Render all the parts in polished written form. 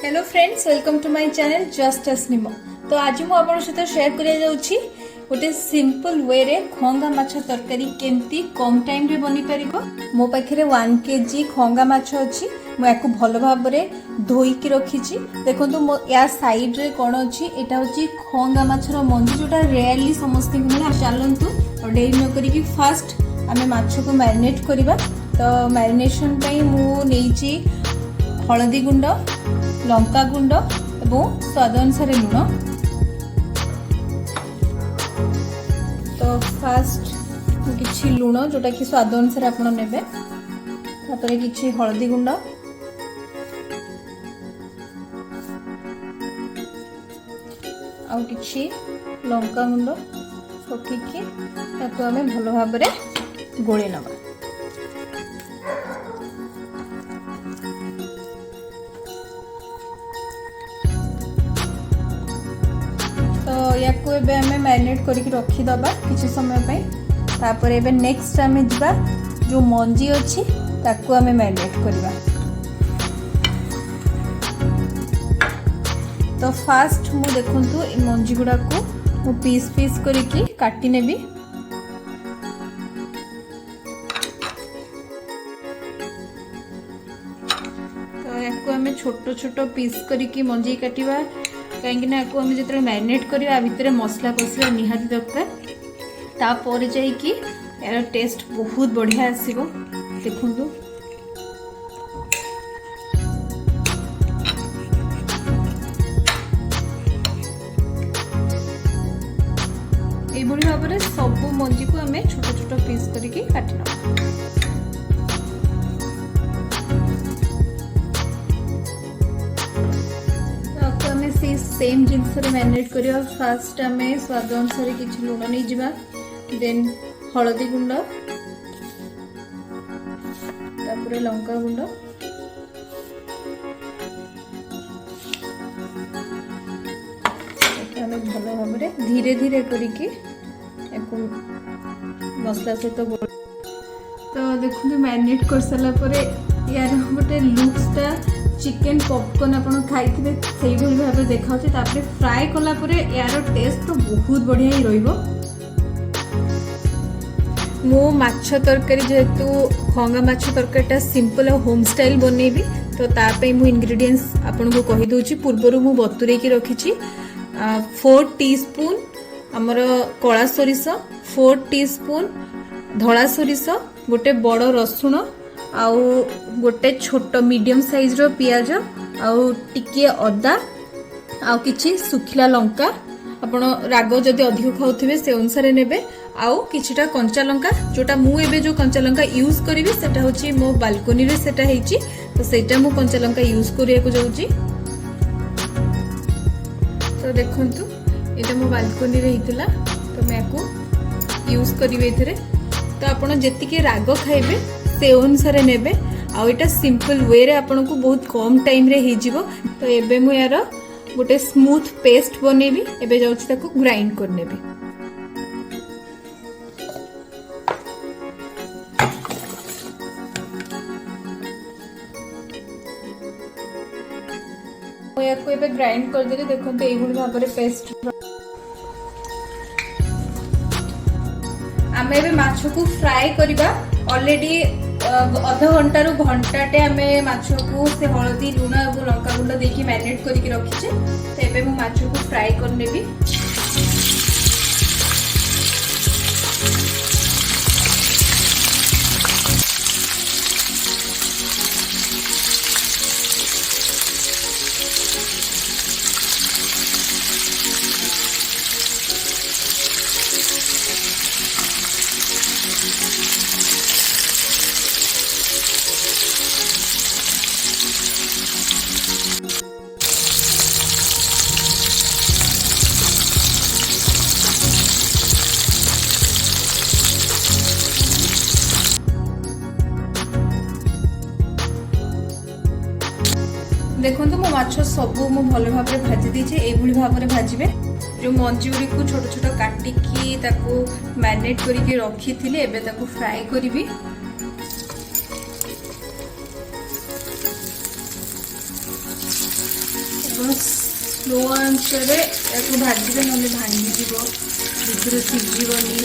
Hello friends, welcome to my channel just अस्निमो। तो आज मु आपन सहित शेयर करिया जाउछि गोटे सिंपल वे रे खंगा माछ तरकारी केमती कम टाइम रे बनी परिबो। मो पाखरे 1 केजी खंगा माछ अछि। मु याकू भलो भाबरे धोई के रखिछि। देखंतु मो या साइड रे कोन अछि, एटा होछि खंगा माछर मंजी जोटा रेयरली समस्त मिले। चलंतु और देरी न करी कि फास्ट आमे माछ को मैरिनेट करबा। तो मैरिनेशन पई मु नेछि हळदी गुंड, लंका गुंड एवं स्वाद अनुसार लुण। तो फास्ट किछि लुण जोटा कि स्वाद अनुसार आपण नेबे, तापर किछि हळदी गुंड, आ किछि लंका गुंड पकेकी ताको आमे भलो भाबरे गोळे नबा। तो याको एबे हमें मैरिनेट करके रखी दबा किछि समय पई। तापर एबे नेक्स्ट हमें जिबा जो मंजी अछि ताको हमें मैरिनेट करबा। तो फास्ट मु देखंतु ए मंजी गुडा को मु पीस पीस करके काटी नेबी। तो याको हमें छोटो छोटो पीस करके मंजी काटिबा, कहीं आम जो मैरिनेट करवा भितर मसला पसला निहाती दरकार। तापर जाइकी यार टेस्ट बहुत बढ़िया आसीबो। देखंतु भाव में सब मंजी को आम छोट छोट पीस करके काटना। सेम जिनस मैरिनेट करिया। फास्ट आम स्वाद अनुसार किछि लुण नहीं जिबा, देन हळदी गुंड, तापर लंका गुंड, आम भल भाव धीरे धीरे करके मसला सहित। तो देखो मैरिनेट कर सारा पर यार गोटे लुक्सटा चिकेन पॉपकॉर्न आपन खाइथिबे सेही भली भाबे देखाउछि। तापर फ्राई कला परे यार टेस्ट तो बहुत बढ़िया ही रहिबो। मो माछ तरकारी जेहेतु खंगा माछ तरकारीटा सिंपल और होम स्टाइल बनेबी, तो तापे मु इंग्रेडिएंट्स आपन को कहि दोछि। पूर्वरु मु बतुरे की रखिछि 4 टीस्पून हमर कळा सोरिष, 4 टीस्पून धळा सोरिष, गोटे बड़ रसुण, आउ गोटे छोट मीडियम साइज रो पियाज, आउ टिके अदा, आउ किछि सुखिला लंका। आपण राग जदि अधिक खाउथिबे से अनुसार नेबे। आउ किछिटा कंचा लंका, जोटा मु एबे जो कंचा लंका यूज करिवि सेटा होछि मो बालकनी रे सेटा हेछि, तो सेटा मु कंचा लंका यूज करिया को जाउछि। तो देखंतु एटा मो बालकनी रे हितला, तो मैं को यूज करिवे एथरे। तो आपण जेतिके राग खाइबे से अनुसार नेबे। आ एटा सिंपल वे रे आपन को बहुत कम टाइम रे ही जीवो। तो एबे मु यार गोटे स्मूथ पेस्ट बनेबी। एबे जाउछि ताको ग्राइंड कर नेबी। मु याको एबे ग्राइंड कर देले। देखंतु एई भली भाबरे पेस्ट। आमे एबे माछ को फ्राई करबा। ऑलरेडी अध घंटा रु घंटाटे आमे माछ को से हळदी लुण और लंका गुंड देकी मैरिनेट करके रखिचे। तो एबे मु माछ को फ्राई कर नेबी। देखो मो माछ सबू मु भल भाव भाजी दीचे। एभली भाव भाजबे। जो मंजी गुड़ी को छोट छोट काटिकी ताको मैरिनेट करके रखी थी, एबे ताको फ्राई करी। ଆପଣ ସ୍ଲୋ ଆଞ୍ଚରେ ୟାକୁ ଭାଜିବେ, ନହେଲେ ଭାଙ୍ଗିଯିବ, ଭିତରେ ସିଝିବନି।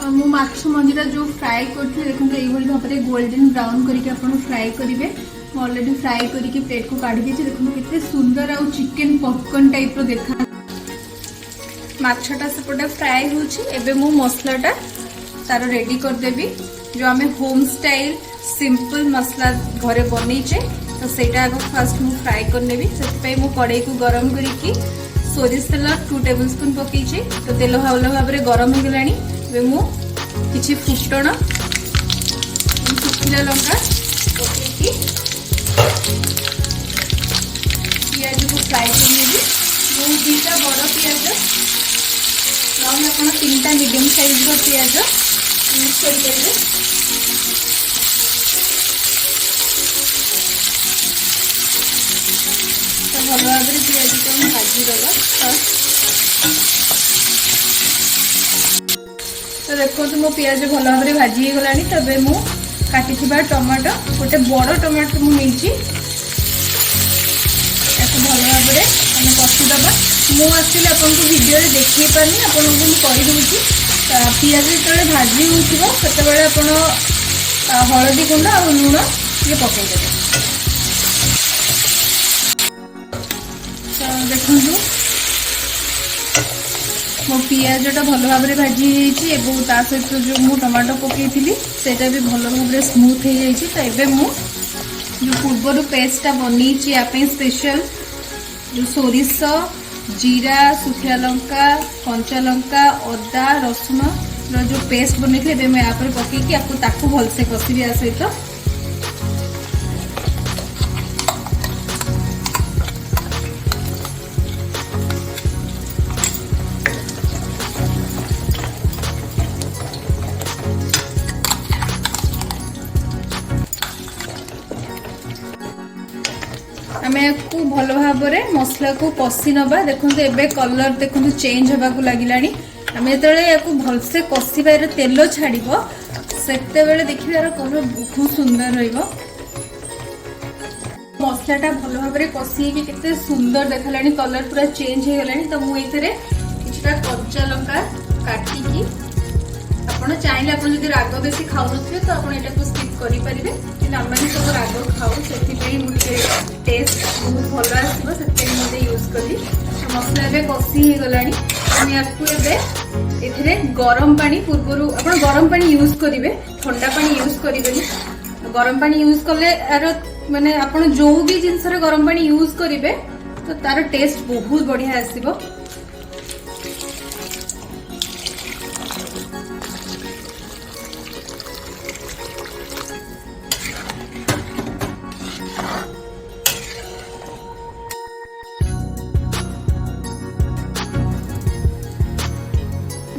मु माछ मंजीरा जो फ्राए करथि देखो एइभली भाबरे गोल्डन ब्राउन करके आपण फ्राए करिवे। मु ऑलरेडी फ्राए करके प्लेट को काढी देछि। देखो केते सुंदर आ चिकन पॉपकॉर्न टाइप रो देखा। माछटा सेपटा फ्राए होछि। एबे मु मसलाटा तार रेडी कर देबी। जो हमें होम स्टाइल सिंपल मसला घरे बनैछे तो सेटा आगो फर्स्ट मु फ्राए कर नेबी। सेति मु कढ़ाई को गरम करिकी सोरिष तेल 2 टेबलस्पून पकेइछे। तो तेल हावला भाबरे गरम हो गेलानी। एबे मु किछि फुटण सुखिला लंका पकेइकी पियाज को फ्राए कर नेबी। मु 2टा बड़ पियाज नहले आपण 3टा मीडियम साइज रो पियाज यूज कर देबे। तो भल भाव पियाज को भाजी दबा। तो देखो मो पियाज भल भाव भाजी गला। तब मु काटी टमाटो गोटे बड़ टमाटो मुझे भल भाव में कषिदबा। मुझे आपको वीडियो देखी पारनी आपको मुझे पियाज जो भाजी होते आप हलदी गुंड आ लुण ये पकईदे। तो देखो मो पियाजटा भल भाव भाजी होता सहित जो मु टमाटो पकई सेटा भी भल भाव स्मूथ हो जाइए। तो ये मु जो पूर्वर पेस्टा बनी स्पेशल जो सोरिष जीरा सुखिया लंका कंचा लंका अदा रसुण जो पेस्ट बनी थी मैं यहाँ पर पकईकी आपको भलसे कषिबी आ सहित। को भल भाव मसला को कषि नबा। देखो एबे कलर देखो चेंज होगा लगिलानी। आम जो भलसे कषिबार तेल छाड़ब सेते बेले देखिए यार कलर बहुत सुंदर रहिबो। मसलाटा भल भाव कषि केते सुंदर देखलानी कलर पूरा चेंज हो गलानी। तो मुझे किछटा कंचा लंका काटिकी आपड़ चाहिए आप राग बेसी खाऊ न तो आप स्किप करेंगे। आम सब राग खाऊ से टेस्ट बहुत भल आसो से यूज कली। मसला ए कषि हो गलानी। ये गरम पानी पूर्वर आप गरम पानी यूज करेंगे ठंडा पानी यूज करेंगे। गरम पानी यूज कले यार माने आप जो भी जिनस गरम पानी यूज करेंगे तो तार टेस्ट बहुत बढ़िया आसो।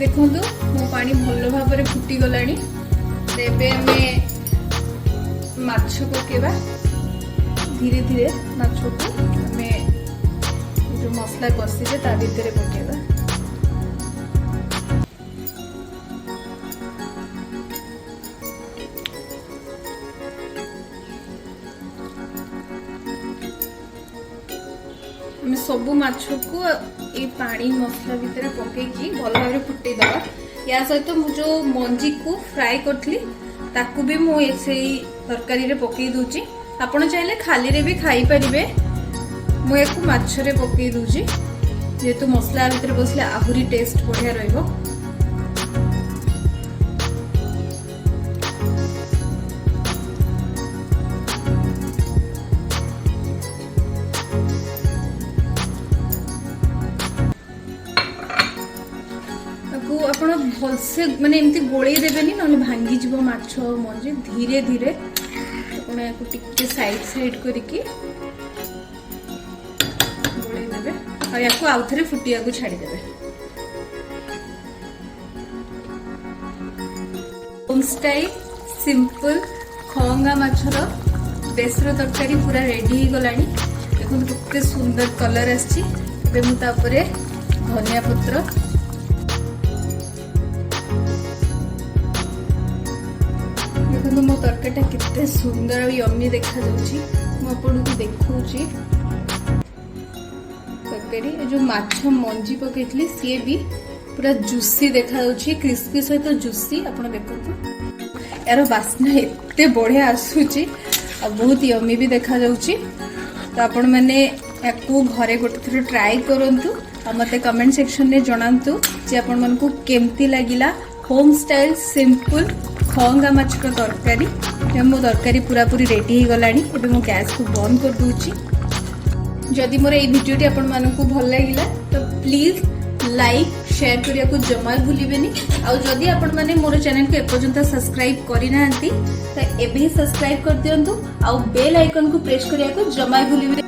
देखो मो पानी भल भाव फुटी गलानी। तेबे हमें माछ पकेबा धीरे धीरे माछ को हमें जो मसला कषिबे ता भीतर पकेबा। हमें सबू माछ को ये पानी मसला भितर पकईकी भल भाव फुटे दबा। या सहित जो मंजी को फ्राए करी ताकू भी मुझे तरकारी रे पकई दूची। आपण चाहिए खाली रे भी खाई परिबे। मुझे माछरे पकई दूची जेहेतु मसला भितर बसले आहुरी टेस्ट बढ़िया रहिबो। आपण भलसे माने एमती गोळेई देबेनी नले भांगी जीवो माछ मंजी। धीरे धीरे आपण याको टिके साइड साइड करिकी याकू आउ थे फुटिया को छाड़ीदेवे। होम स्टाइल सिंपल खंगा माछर बेसर तरकारी पूरा रेडी हो गलानी। देखो कितने सुंदर कलर आछि। एबे मु तापरे धनिया पत्र देखो मो तरकारीटा कितने सुंदर और यम्मी देखा जाउछि। मु आपनको देखौछि तरकारी जो माछ मंजी पकेइतली सी भी पूरा जूसी देखा जाउछि, क्रिस्पी सहित जूसी। आपण देखंतु यार बास्ना एते बढ़िया आसुछि आ बहुत यम्मी भी देखा जाउछि। तो आपण माने याकू घरे गोटे थर ट्राई करंतु आ मते कमेंट सेक्शन में जणांतु जे आपण मानकू केमती लागिला होम स्टाइल सिंपल खंगा माछ तरकारी। मो तरकारी पूरा पूरी रेडी हो गलानी। एबे मो गैस को बंद कर दूची। जदि मोर ए वीडियोटी आपण मानकू भल लागिला तो प्लीज लाइक शेयर करिया को जमा भूलिबेनी। आ जदि आपण माने मोर चैनल को एपर्यंत सब्सक्राइब करि नांती तो एबे सब्सक्राइब कर दियंतु। आ बेल आइकन को प्रेस करिया को जमा भूलिबेनी।